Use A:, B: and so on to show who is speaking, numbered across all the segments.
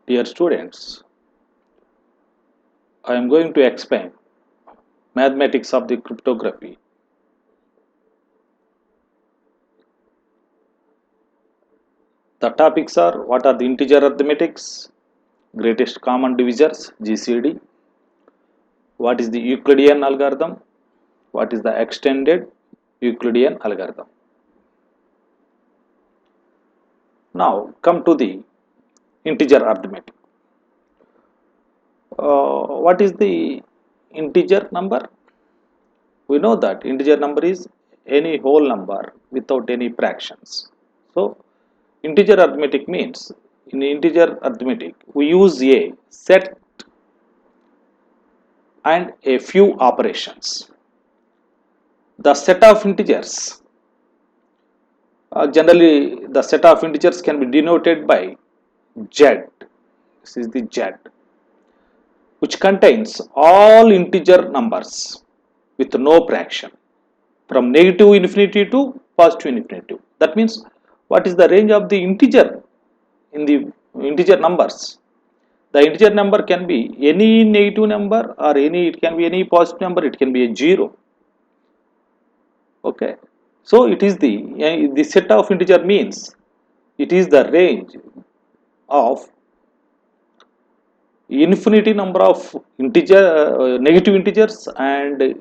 A: Dear students, I am going to explain mathematics of the cryptography. The topics are: what are the integer arithmetics, greatest common divisors GCD, what is the Euclidean algorithm, what is the extended Euclidean algorithm. Now come to the integer arithmetic. What is the integer number? We know that integer number is any whole number without any fractions. So integer arithmetic means, in integer arithmetic we use a set and a few operations. The set of integers, generally the set of integers can be denoted by Z. This is the Z, which contains all integer numbers with no fraction from negative infinity to positive infinity. That means, what is the range of the integer in the integer numbers? The integer number can be any negative number, or it can be any positive number, it can be a 0. Okay, so it is the set of integer means it is the range of infinity number of negative integers and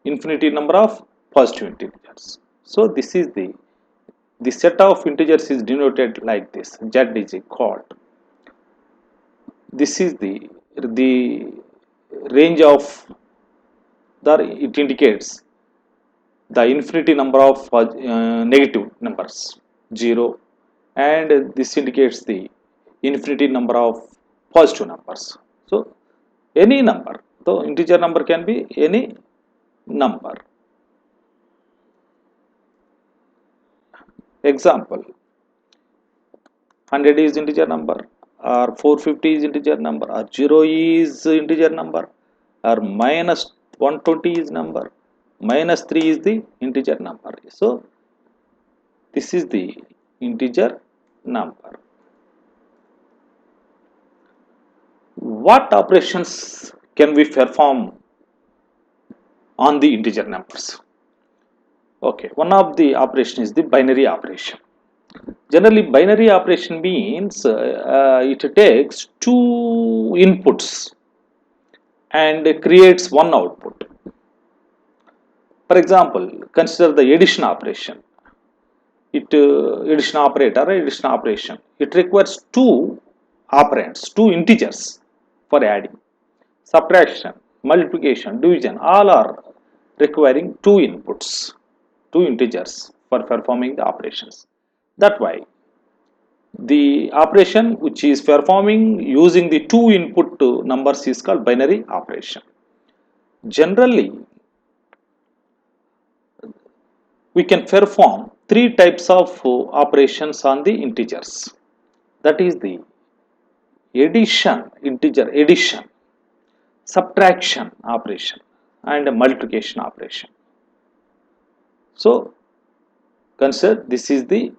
A: infinity number of positive integers. So this is the set of integers is denoted like this. Z is called. This is the range of it indicates the infinity number of negative numbers 0, and this indicates the infinity number of positive numbers. So any number, so integer number can be any number. Example: 100 is integer number, or 450 is integer number, or 0 is integer number, or minus 120 is number, minus 3 is the integer number. So this is the integer number. What operations can we perform on the integer numbers? Okay, one of the operation is the binary operation. Generally, binary operation means it takes two inputs and creates one output. For example, consider the addition operation. Addition operator, addition operation. It requires two operands, two integers for adding. Subtraction, multiplication, division, all are requiring two inputs, two integers for performing the operations. That's why the operation which is performing using the two input numbers is called binary operation. Generally, we can perform three types of operations on the integers. That is the addition, integer addition, subtraction operation, and multiplication operation. So consider this is the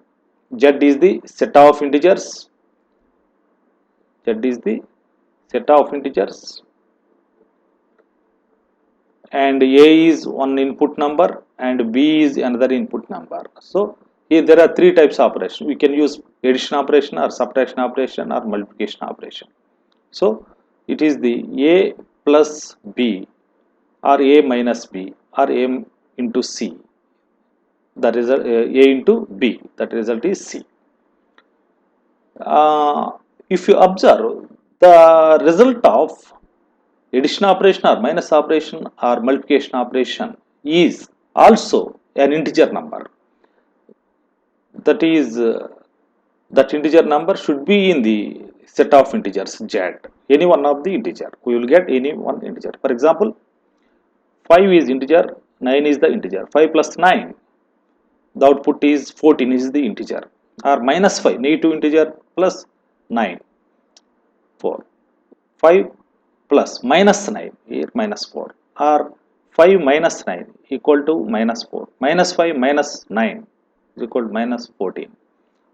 A: Z is the set of integers. Z is the set of integers, and A is one input number and B is another input number. So here there are three types of operation. We can use addition operation, or subtraction operation, or multiplication operation. So it is the A plus B, or A minus B, or A into C. The result A into B. That result is C. If you observe, the result of addition operation or minus operation or multiplication operation is also an integer number. That is, that integer number should be in the set of integers Z. Any one of the integer, we will get any one integer. For example, 5 is integer, 9 is the integer. 5 plus 9, the output is 14 is the integer, or minus 5, negative integer, plus 9, 4. 5 plus minus 9, here minus 4, or 5 minus 9 equal to minus 4. Minus 5 minus 9 is equal to minus 14,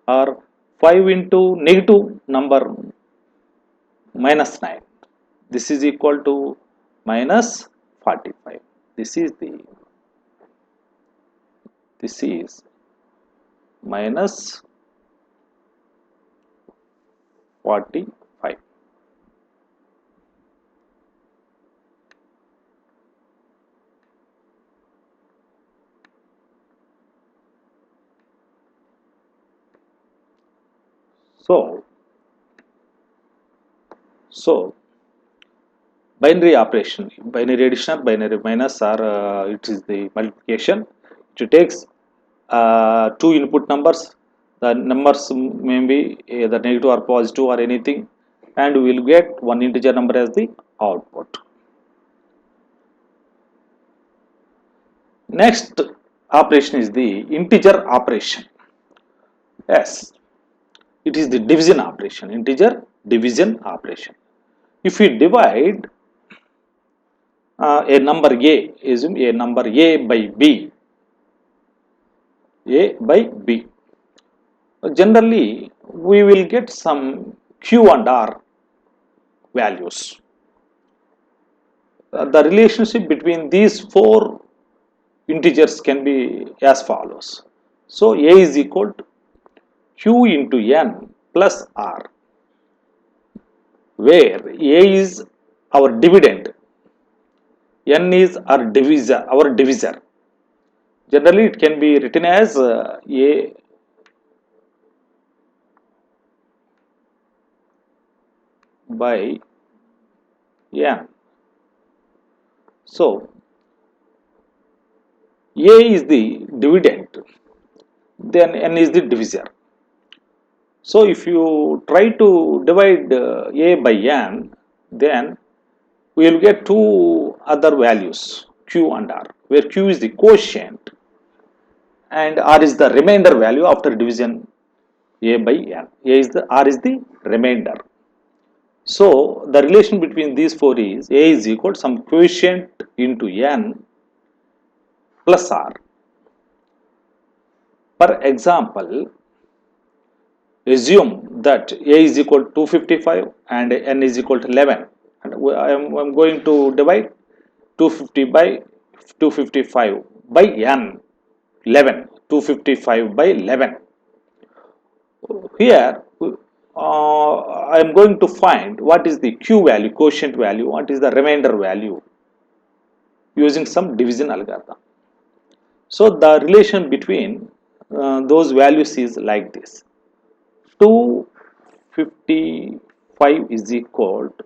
A: or 5 into negative number minus 9. This is equal to minus 45. This is minus 45. So binary operation, binary addition, binary minus, or it is the multiplication. It takes two input numbers. The numbers may be either negative or positive or anything, and we will get one integer number as the output. Next operation is the integer operation. Yes, it is the division operation, integer division operation. If we divide a number A, assume a number A by B, generally we will get some Q and R values. The relationship between these four integers can be as follows. So A is equal to Q into N plus R, where A is our dividend, N is our divisor. Generally it can be written as A by N. So A is the dividend, then N is the divisor. So if you try to divide A by N, then we will get two other values, Q and R, where Q is the quotient and R is the remainder value after division A by N. R is the remainder. So the relation between these four is A is equal to some quotient into N plus R. For example, assume that A is equal to 255 and N is equal to 11, and I am going to divide 250 by 255 by N 11, 255 by 11. Here I am going to find what is the Q value, quotient value, what is the remainder value using some division algorithm. So the relation between those values is like this: 255 is equal to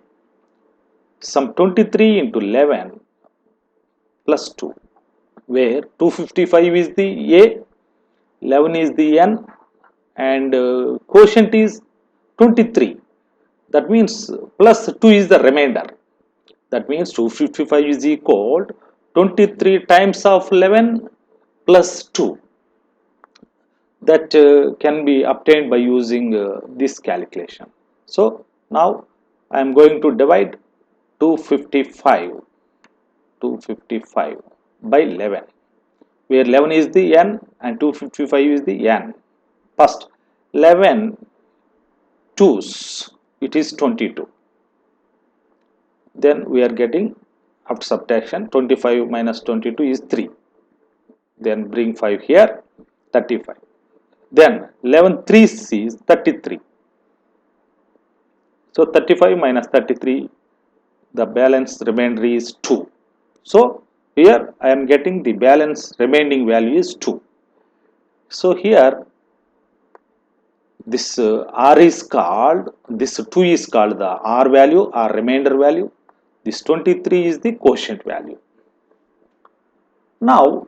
A: some 23 into 11 plus 2, where 255 is the A, 11 is the N, and quotient is 23. That means plus 2 is the remainder. That means 255 is equal to 23 times of 11 plus 2. That can be obtained by using this calculation. So now I am going to divide 255 by 11, where 11 is the N and 255 is the N. First 11 2's, it is 22. Then we are getting, after subtraction, 25 minus 22 is 3. Then bring 5 here, 35. Then 11 3's is 33. So 35 minus 33, the balance remainder is 2. So here I am getting the balance remaining value is 2. So here this R is called, this 2 is called the R value or remainder value. This 23 is the quotient value. Now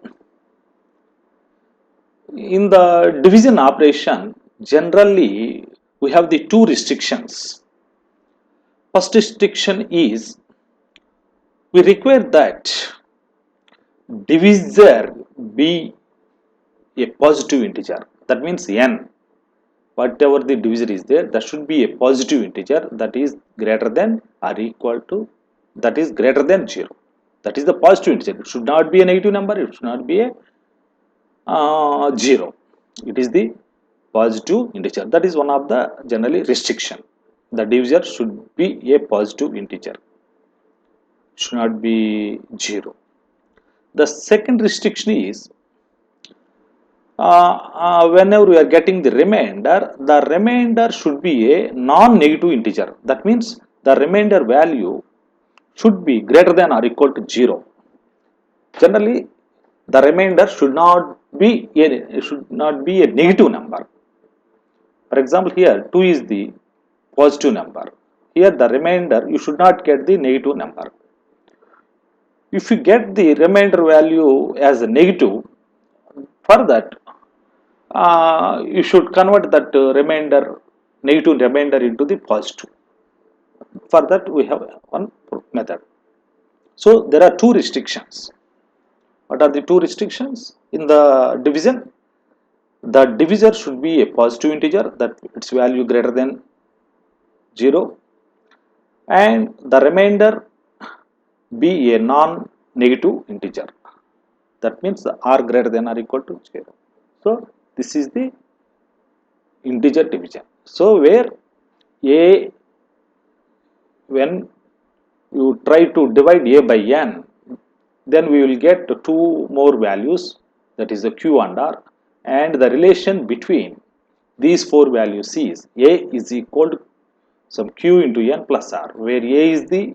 A: in the division operation, generally we have the two restrictions. First restriction is we require that divisor be a positive integer. That means N, whatever the divisor is there, that should be a positive integer that is greater than or equal to, that is greater than 0. That is the positive integer. It should not be a negative number, it should not be a 0. It is the positive integer. That is one of the generally restriction. the divisor should be a positive integer, should not be 0. The second restriction is whenever we are getting the remainder should be a non-negative integer. That means the remainder value should be greater than or equal to 0. Generally, the remainder should not be a negative number. For example, here 2 is the positive number. Here the remainder, you should not get the negative number. If you get the remainder value as a negative, for that you should convert that negative remainder into the positive. For that we have one method. So there are two restrictions. What are the two restrictions in the division? The divisor should be a positive integer, that its value greater than 0, and the remainder be a non-negative integer. That means the r greater than or equal to 0. So this is the integer division. So where a, when you try to divide a by n, then we will get two more values, that is the q and r, and the relation between these four values is a is equal to some q into n plus r, where a is the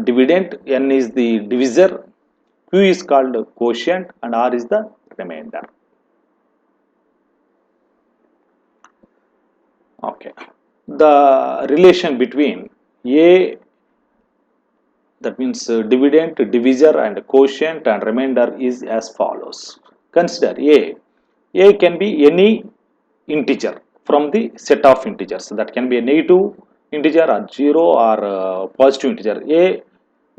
A: dividend, n is the divisor, q is called quotient, and r is the remainder. Okay, the relation between a, that means dividend, divisor, and quotient and remainder is as follows. Consider a can be any integer from the set of integers, that can be a negative integer or 0 or positive integer. A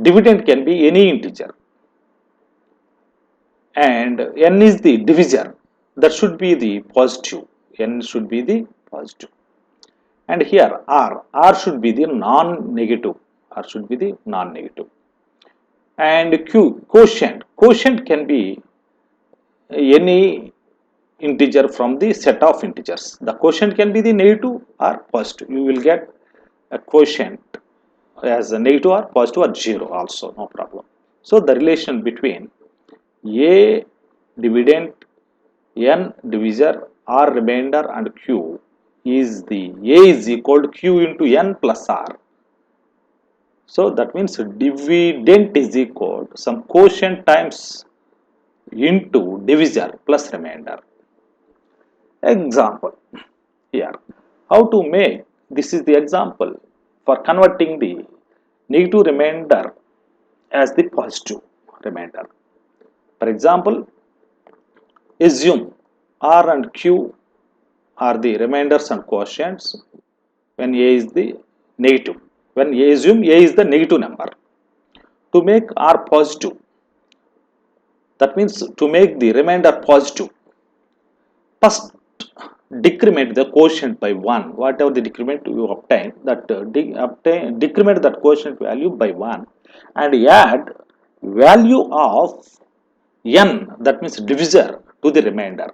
A: dividend can be any integer, and n is the divisor, that should be the positive, n should be the positive. And here r should be the non-negative, r should be the non-negative. And q, quotient can be any integer from the set of integers. The quotient can be the negative or positive. You will get a quotient as a negative or positive or 0 also, no problem. So the relation between a dividend, n divisor, r remainder, and q is the a is equal to q into n plus r. So that means dividend is equal to some quotient times into divisor plus remainder. Example here, how to make, this is the example for converting the negative remainder as the positive remainder. For example, assume r and q are the remainders and quotients when a is the negative. When assume a is the negative number. To make r positive, that means to make the remainder positive, first decrement the quotient by 1. Whatever the decrement you obtain, that decrement that quotient value by 1 and add value of n, that means divisor, to the remainder.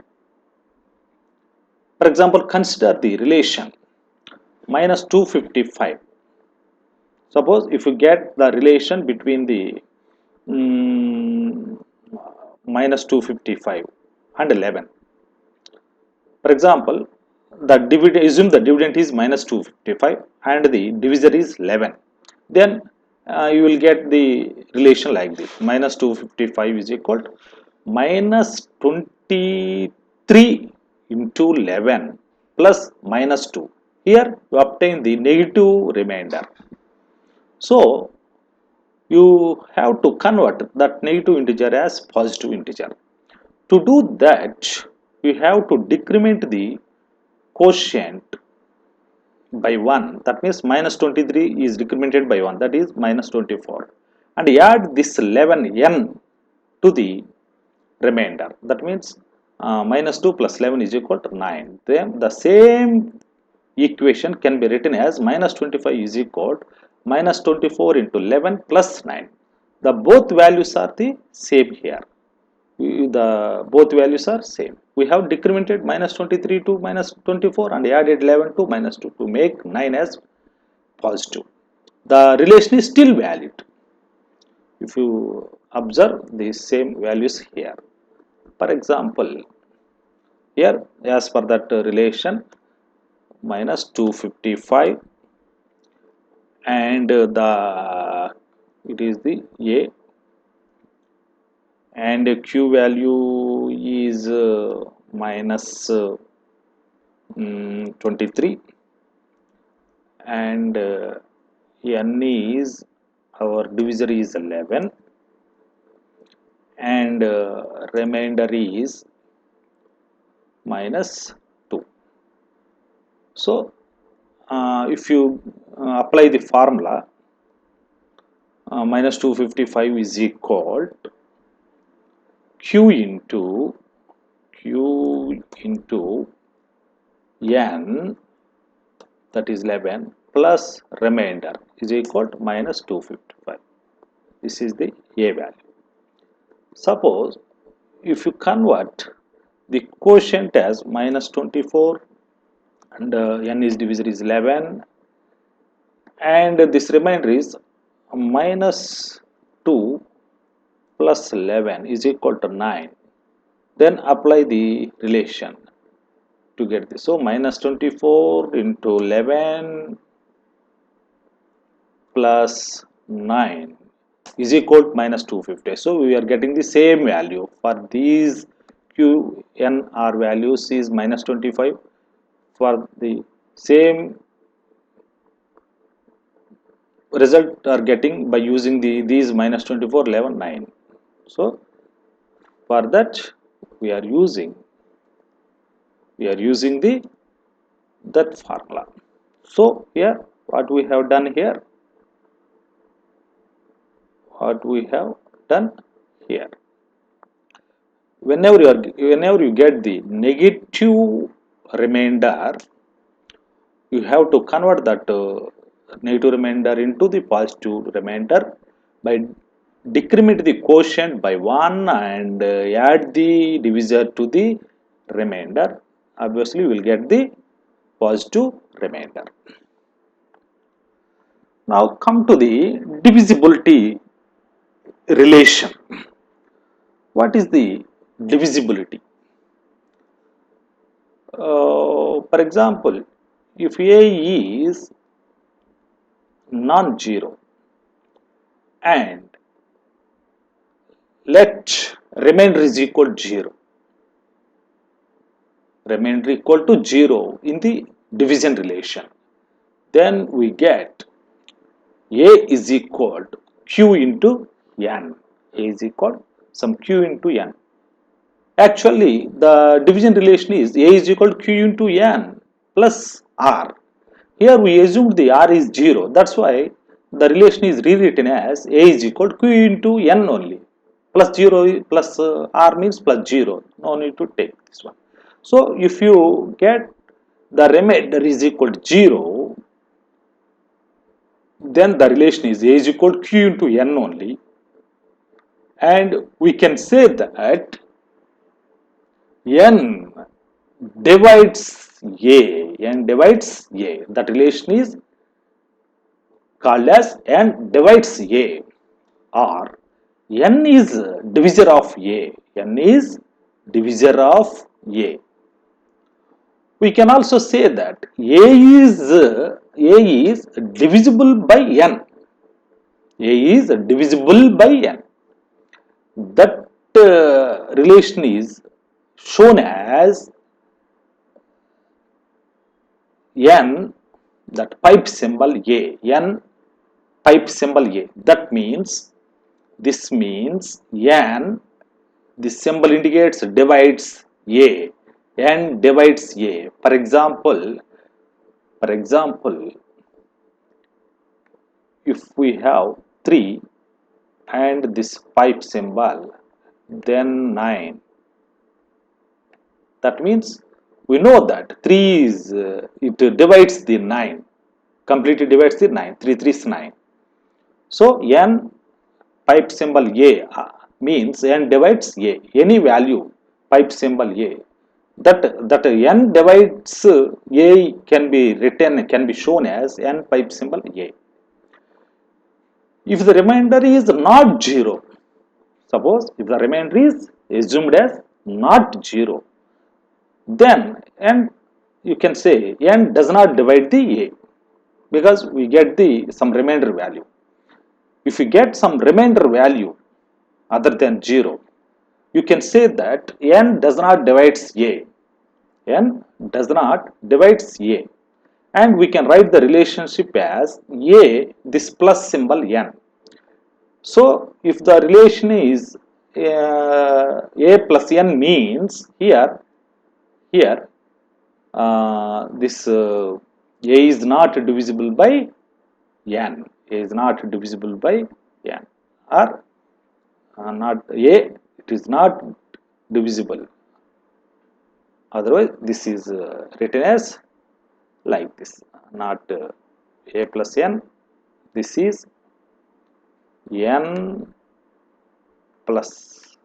A: For example, consider the relation minus 255. Suppose if you get the relation between the minus 255 and 11. For example, the dividend, assume the dividend is minus 255 and the divisor is 11. Then you will get the relation like this: minus 255 is equal to minus 23 into 11 plus minus 2. Here you obtain the negative remainder. So you have to convert that negative integer as positive integer. To do that, you have to decrement the quotient by 1, that means minus 23 is decremented by 1, that is minus 24, and add this 11n to the remainder, that means minus 2 plus 11 is equal to 9. Then the same equation can be written as minus 25 is equal to minus 24 into 11 plus 9. The both values are the same here. the both values are same. We have decremented minus 23 to minus 24 and added 11 to minus 2 to make 9 as positive. The relation is still valid if you observe these same values here. For example, here as per that relation minus 255 and the it is the A and Q value is minus 23 and N is our divisor is 11 and remainder is minus 2. So if you apply the formula, minus 255 is equal to Q into N, that is 11, plus remainder is equal to minus 255. This is the A value. Suppose if you convert the quotient as minus 24 and N is divisor is 11 and this remainder is minus 2 plus 11 is equal to 9, then apply the relation to get this. So minus 24 into 11 plus 9 is equal to minus 250. So we are getting the same value for these Q, N, R values is minus 25. For the same result are getting by using these minus 24, 11, 9. So for that we are using that formula. So here what we have done here, whenever you get the negative remainder, you have to convert that negative remainder into the positive remainder by decrement the quotient by 1 and add the divisor to the remainder. Obviously, we will get the positive remainder. Now come to the divisibility relation. What is the divisibility? For example, if A is non-zero and let remainder is equal to 0, remainder equal to 0 in the division relation, then we get A is equal to Q into N. A is equal to some Q into N. Actually, the division relation is A is equal to Q into N plus R. Here we assumed the R is 0. That's why the relation is rewritten as A is equal to Q into N only. Plus 0 plus R means plus 0. No need to take this one. So if you get the remainder is equal to 0, then the relation is A is equal to Q into N only. And we can say that N divides A. That relation is called as N divides A, or N is divisor of A. N is divisor of A. We can also say that A is divisible by N. A is divisible by N. That relation is shown as N, that pipe symbol A, N pipe symbol A. That means, this means N, this symbol indicates divides A, N divides A. For example, if we have 3 and this pipe symbol, then 9. That means we know that 3 is, it divides the 9, completely divides the 9, 3 3 is 9. So N pipe symbol A, means n divides a, any value, pipe symbol a. That n divides a can be written, can be shown as n pipe symbol a. If the remainder is not 0, suppose if the remainder is assumed as not 0, then n, you can say n does not divide the a, because we get the some remainder value. If you get some remainder value other than 0, you can say that n does not divides a. N does not divides a, and we can write the relationship as a, this plus symbol n. So if the relation is a plus n means here this a is not divisible by n, a is not divisible by n, or not a, it is not divisible. Otherwise this is written as like this, not a plus n, this is n plus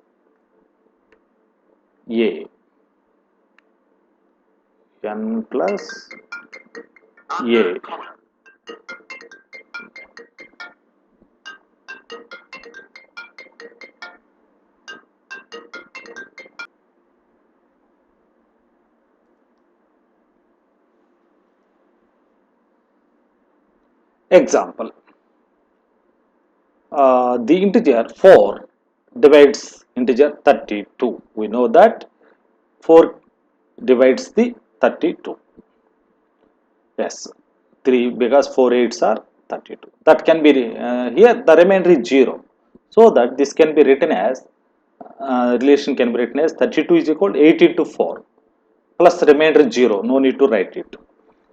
A: a, n plus a. Example, the integer 4 divides integer 32. We know that 4 divides the 32. Yes, 3, because 4 8s are 32. That can be here the remainder is 0. So that this can be written as relation can be written as 32 is equal to 8 into 4 plus remainder 0. No need to write it.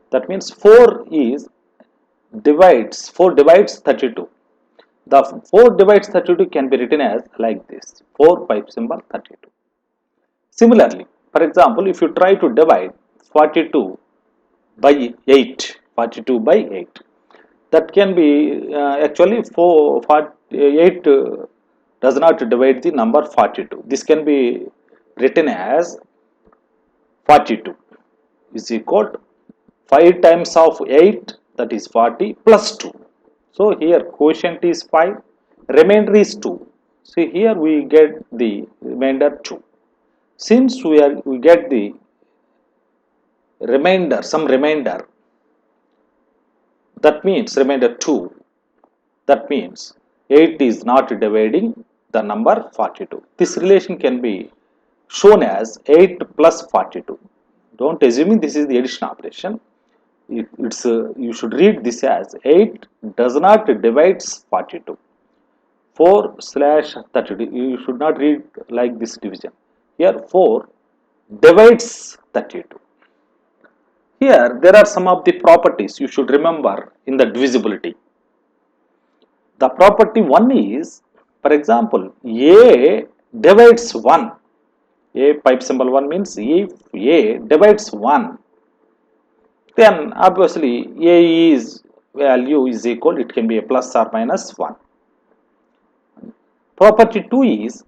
A: That means 4 divides 32. The 4 divides 32 can be written as like this, 4 pipe symbol 32. Similarly, for example, if you try to divide 42 by 8, 42 by 8, that can be actually 8 does not divide the number 42. This can be written as 42 is equal to 5 times of 8, that is 40, plus 2. So here quotient is 5, remainder is 2. See here we get the remainder 2. Since we get the remainder, some remainder, that means remainder 2, that means 8 is not dividing the number 42. This relation can be shown as 8 plus 42. Don't assuming this is the addition operation. It's you should read this as 8 does not divides 42. 4 slash 32. You should not read like this division. Here 4 divides 32. Here there are some of the properties you should remember in the divisibility. The property 1 is, for example, a divides 1. A pipe symbol 1 means if a divides 1, then obviously a is value is equal, it can be a plus or minus 1. Property 2 is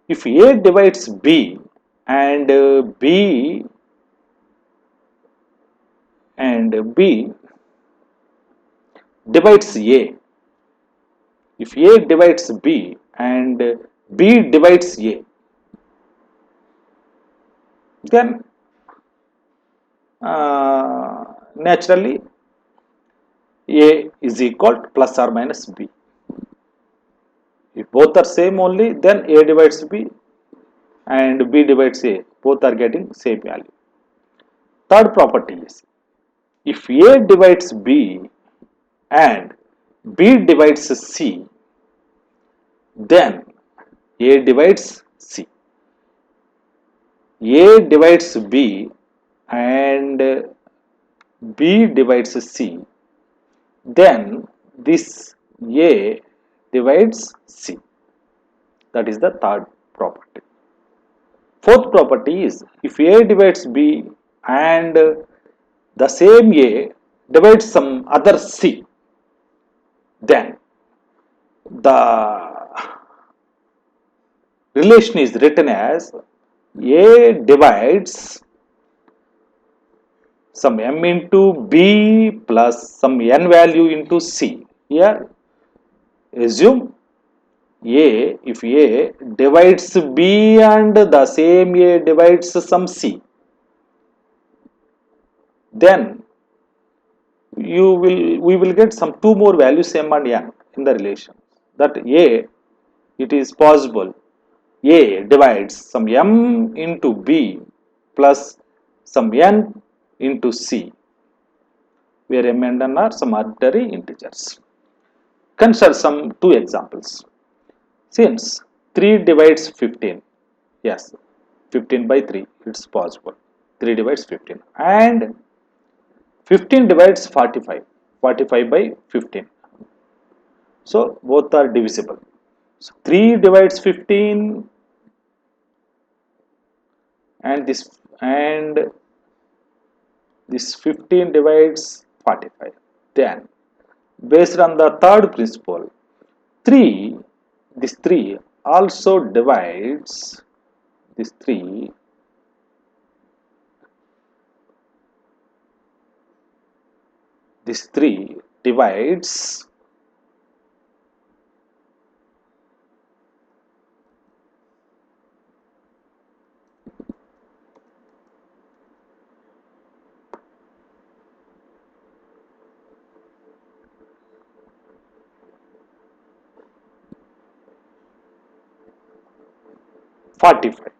A: if a divides b and b divides a, if a divides b and b divides a, then naturally a is equal to plus or minus b. If both are same only, then a divides b and b divides a, both are getting same value. Third property is if a divides b and b divides c, then a divides c. A divides b and b divides c, then this a divides c. That is the third property. Fourth property is if a divides b and the same a divides some other c, then the relation is written as A divides some m into B plus some n value into C. Here, assume A, if A divides B and the same A divides some C, then we will get some two more values m and n in the relation. That A, it is possible A divides some m into B plus some n into C, where m and n are some arbitrary integers. Consider some two examples. Since 3 divides 15, yes, 15 by 3, it's possible. 3 divides 15 and 15 divides 45, 45 by 15. So both are divisible. So 3 divides 15 and this 15 divides 45. Then based on the third principle, 3, this 3 also divides this 3 this 3 divides 45.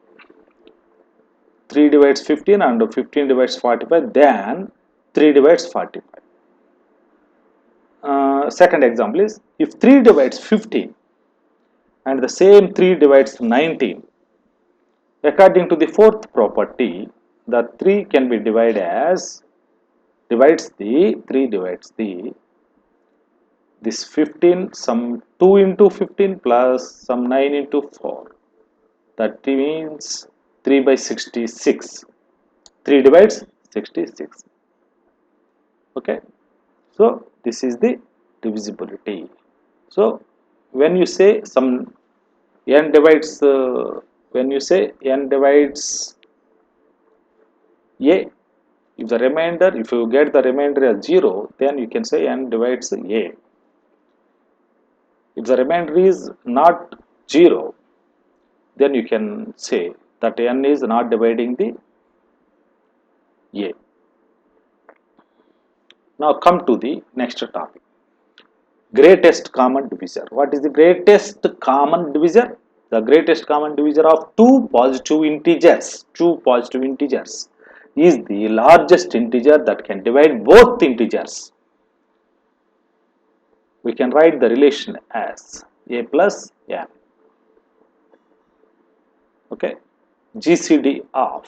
A: 3 divides 15 and 15 divides 45, then 3 divides 45. Second example is, if 3 divides 15 and the same 3 divides 19, according to the fourth property, the 3 can be divided as, divides the this 15, some 2 into 15 plus some 9 into 4. That means 3 by 66. 3 divides 66. Okay. So this is the divisibility. So when you say some n divides, when you say n divides a, if the remainder, if you get the remainder as 0, then you can say n divides a. If the remainder is not 0, then you can say that n is not dividing the a. Now come to the next topic. Greatest common divisor. What is the greatest common divisor? The greatest common divisor of two positive integers is the largest integer that can divide both integers. We can write the relation as a plus n. Okay, GCD of,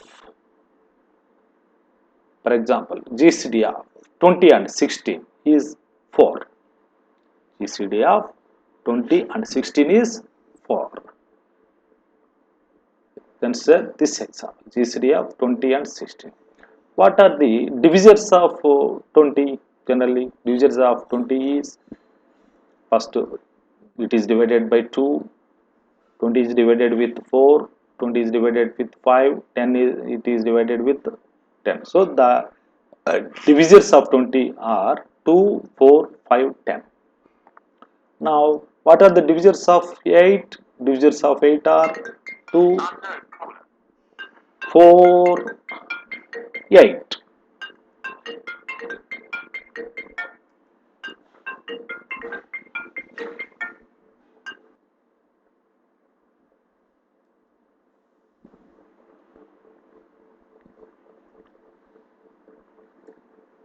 A: for example, GCD of 20 and 16 is 4. GCD of 20 and 16 is 4. Consider this example, GCD of 20 and 16. What are the divisors of 20? Generally, divisors of 20 is, first it is divided by 2, 20 is divided with 4, 20 is divided with 5, 10 is, it is divided with 10. So the divisors of 20 are 2, 4, 5, 10. Now what are the divisors of 8? Divisors of 8 are 2, 4, 8.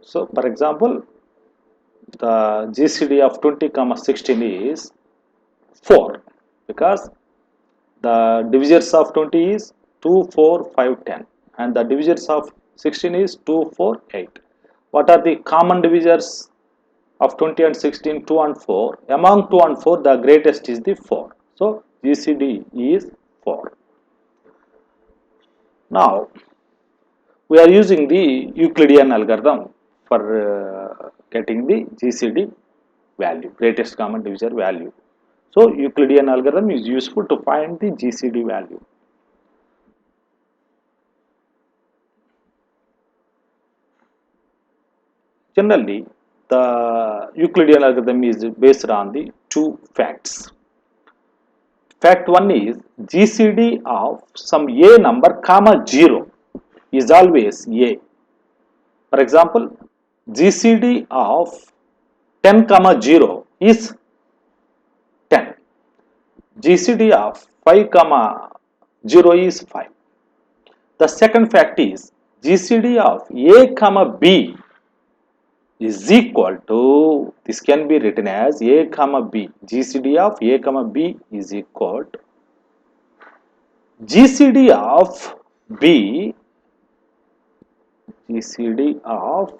A: So for example, the GCD of 20 comma 16 is 4, because the divisors of 20 is 2, 4, 5, 10, and the divisors of 16 is 2, 4, 8. What are the common divisors of 20 and 16? 2 and 4. Among 2 and 4, the greatest is the 4. So GCD is 4. Now we are using the Euclidean algorithm for getting the GCD value, greatest common divisor value. So Euclidean algorithm is useful to find the GCD value. Generally, the Euclidean algorithm is based on the two facts. Fact 1 is GCD of some a number comma 0 is always a. For example, GCD of 10 comma 0 is 10. GCD of 5 comma 0 is 5. The second fact is GCD of a comma b is equal to, this can be written as a comma b. GCD of a comma b is equal to GCD of b, GCD of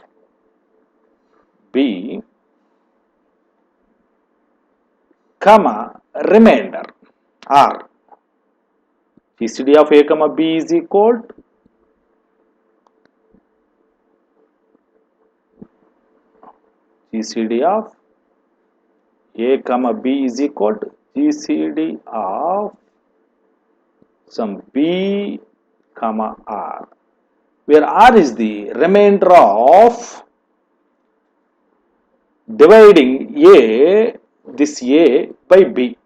A: b comma remainder r. GCD of a comma b is equal to GCD of a comma b is equal to GCD of some b comma r, where r is the remainder of dividing a, this a by b.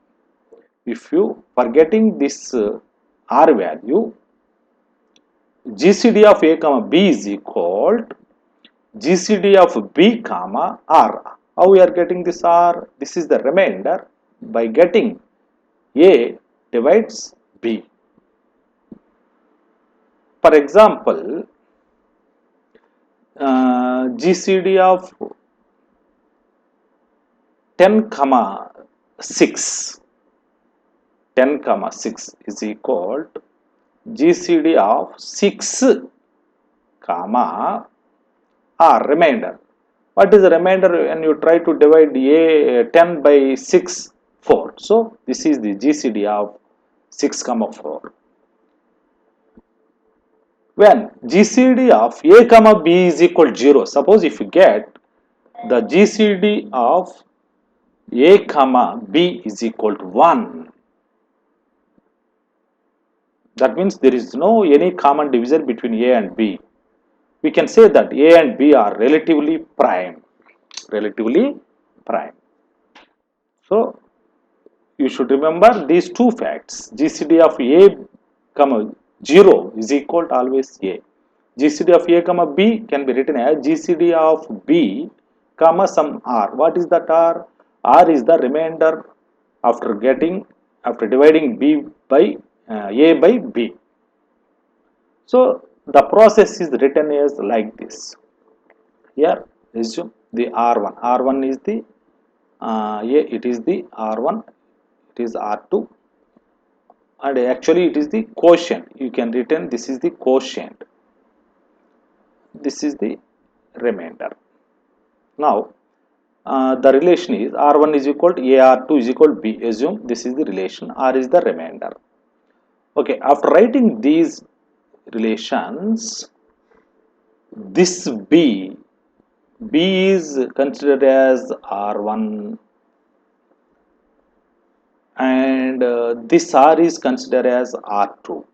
A: If you forgetting this r value, GCD of a comma b is equal to GCD of b comma r. How we are getting this r? This is the remainder by getting a divides b. For example, GCD of 10 comma 6, 10 comma 6 is equal to GCD of 6 comma r, remainder. What is the remainder when you try to divide a 10 by 6? 4. So this is the GCD of 6 comma 4. When GCD of a comma b is equal to 0, suppose if you get the GCD of a comma b is equal to 1, that means there is no any common divisor between a and b. We can say that a and b are relatively prime. So you should remember these two facts. GCD of a comma 0 is equal to always a. GCD of a comma b can be written as GCD of b comma some r. What is that r? R is the remainder after dividing b by a by b. So the process is written as like this. Here assume the r1. R1 is the it is the r1, it is r2, and actually it is the quotient. You can written this is the quotient, this is the remainder. Now the relation is r1 is equal to a, r2 is equal to b. Assume this is the relation, r is the remainder. Okay, after writing these relations, this b is considered as r1 and this r is considered as r2,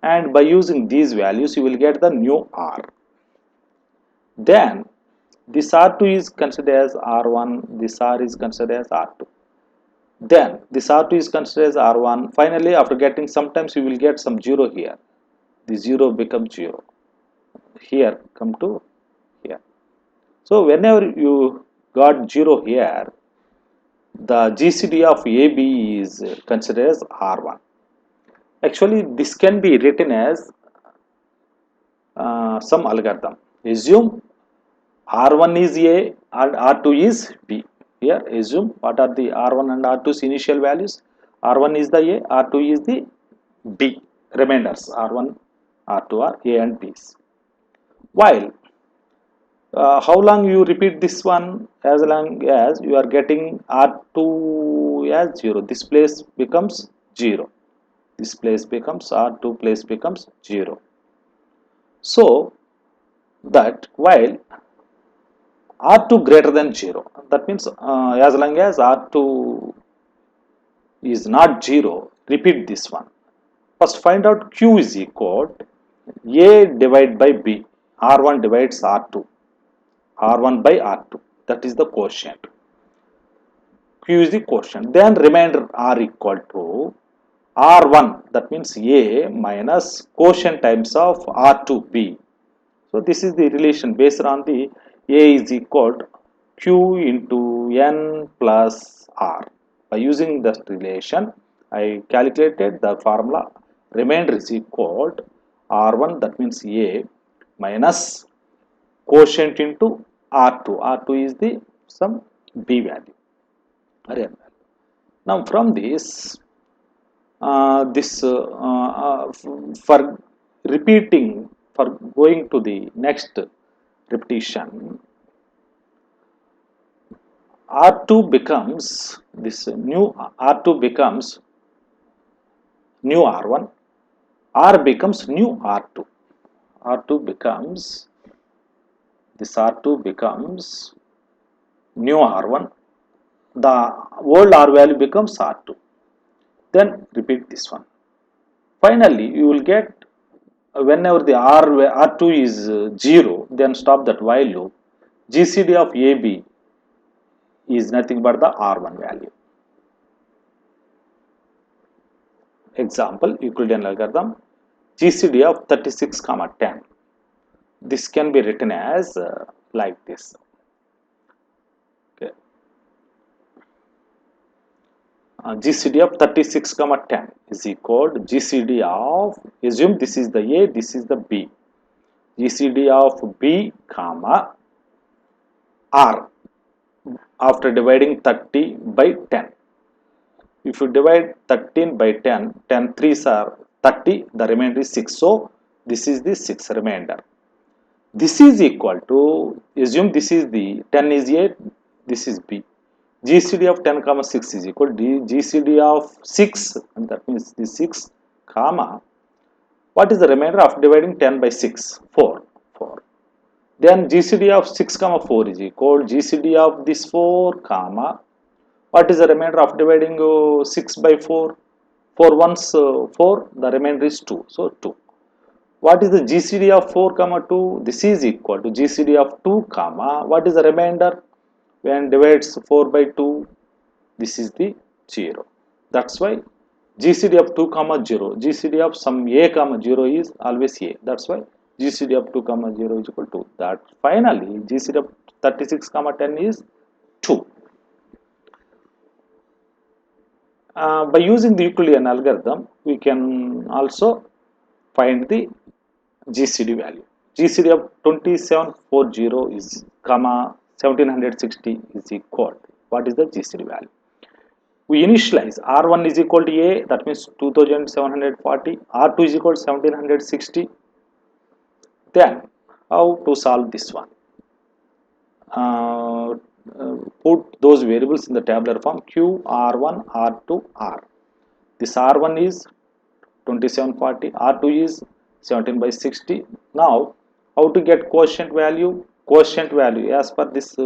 A: and by using these values you will get the new r. Then this r2 is considered as r1, this r is considered as r2, then this r2 is considered as r1. Finally, after getting, sometimes you will get some 0 here, the 0 becomes 0 here, come to here. So whenever you got 0 here, the GCD of AB is considered as R1. Actually, this can be written as some algorithm. Assume R1 is A and R2 is B. Here, assume what are the R1 and R2's initial values. R1 is the A, R2 is the B. Remainders R1, R2 are A and B's. While how long you repeat this one? As long as you are getting R2 as 0, this place becomes 0, this place becomes R2 place becomes 0. So that while R2 greater than 0, that means as long as R2 is not 0, repeat this one. First find out Q is equal to A divided by B. R1 divides R2. R1 by R2. That is the quotient. Q is the quotient. Then remainder R equal to R1. That means A minus quotient times of R2B. So this is the relation based on the A is equal to Q into N plus R. By using this relation, I calculated the formula. Remainder is equal to R1, that means A, minus quotient into R2. R2 is the some B value. Now from this, for repeating, for going to the next repetition, R2 becomes this new R2 becomes new R1, R becomes new R2. R2 becomes this R2 becomes new R1, the old R value becomes R2. Then repeat this one. Finally, you will get whenever the R2 is 0, then stop that while loop. GCD of AB is nothing but the R1 value. Example, Euclidean algorithm, GCD of 36, 10. This can be written as like this. Okay. GCD of 36, 10 is equal to GCD of, assume this is the A, this is the B. GCD of B, comma, R after dividing 30 by 10. If you divide 13 by 10, 10 3s are 30, the remainder is 6. So, this is the 6 remainder. This is equal to, assume this is the 10 is A, this is B. GCD of 10 comma 6 is equal to GCD of 6, and that means the 6 comma, what is the remainder after dividing 10 by 6? 4. Then GCD of 6 comma 4 is equal to GCD of this 4 comma, what is the remainder after dividing 6 by 4? 4 once 4, the remainder is 2. So 2. What is the GCD of 4 comma 2? This is equal to GCD of 2 comma, what is the remainder when divides 4 by 2? This is the 0. That's why GCD of 2 comma 0, GCD of some A comma 0 is always A. That's why GCD of 2 comma 0 is equal to that. Finally, GCD of 36 comma 10 is 2. By using the Euclidean algorithm, we can also find the GCD value. GCD of 2740 is comma 1760 is equal. What is the GCD value? We initialize R1 is equal to A, that means 2740, R2 is equal to 1760. Then how to solve this one? Put those variables in the tabular form Q, R1, R2, R. This R1 is 2740, R2 is 17 by 60. Now, how to get quotient value? Quotient value as per this,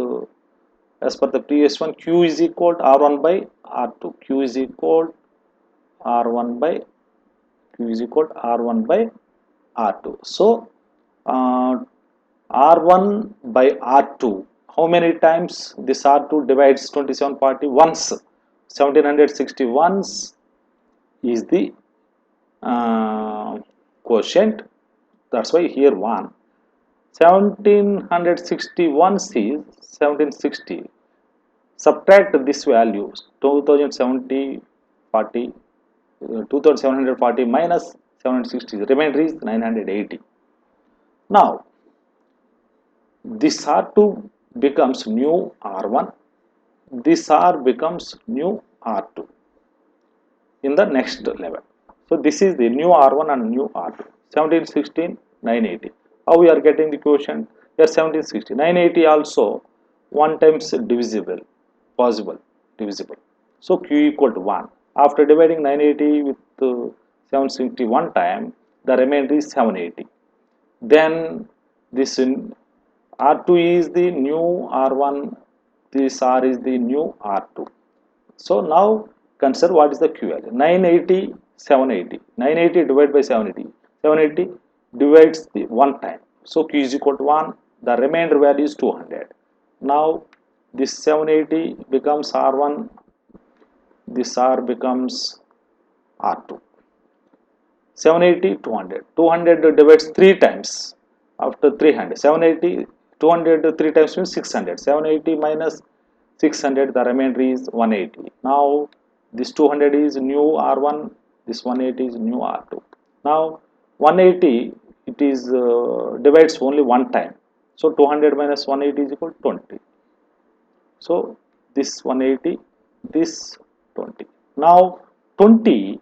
A: as per the previous one, Q is equal to R1 by R2. Q is equal to R1 by Q is equal to R1 by R2. So, R1 by R2. How many times this R2 divides 2740? Once. 1760 once is the quotient. That's why here 1. 1760 once is 1760. Subtract this value 2740 2740 minus 760. The remainder is 980. Now, this R2 becomes new R1. This R becomes new R2 in the next level. So, this is the new R1 and new R2. 1716, 980. How we are getting the quotient? Here 1760. 980 also 1 times divisible, possible, divisible. So, Q equal to 1. After dividing 980 with 760 one time, the remainder is 780. Then this R2 is the new R1, this R is the new R2. So now consider what is the Q value. 980, 780. 980 divided by 780. 780 divides the one time. So Q is equal to 1. The remainder value is 200. Now this 780 becomes R1. This R becomes R2. 780, 200. 200 divides 3 times after 300. 780, 200 3 times means 600. 780 minus 600, the remainder is 180. Now this 200 is new R1, this 180 is new R2. Now 180, it is divides only one time. So 200 minus 180 is equal to 20. So this 180, this 20. Now 20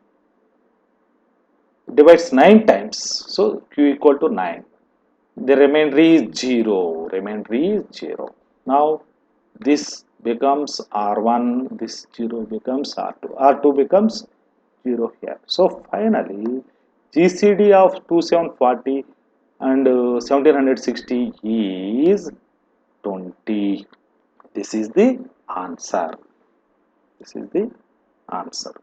A: divides 9 times, so Q equal to 9. The remainder is 0. Remainder is 0. Now this becomes R1, this 0 becomes R2. R2 becomes 0 here. So finally, GCD of 2740 and 1760 is 20. This is the answer. This is the answer.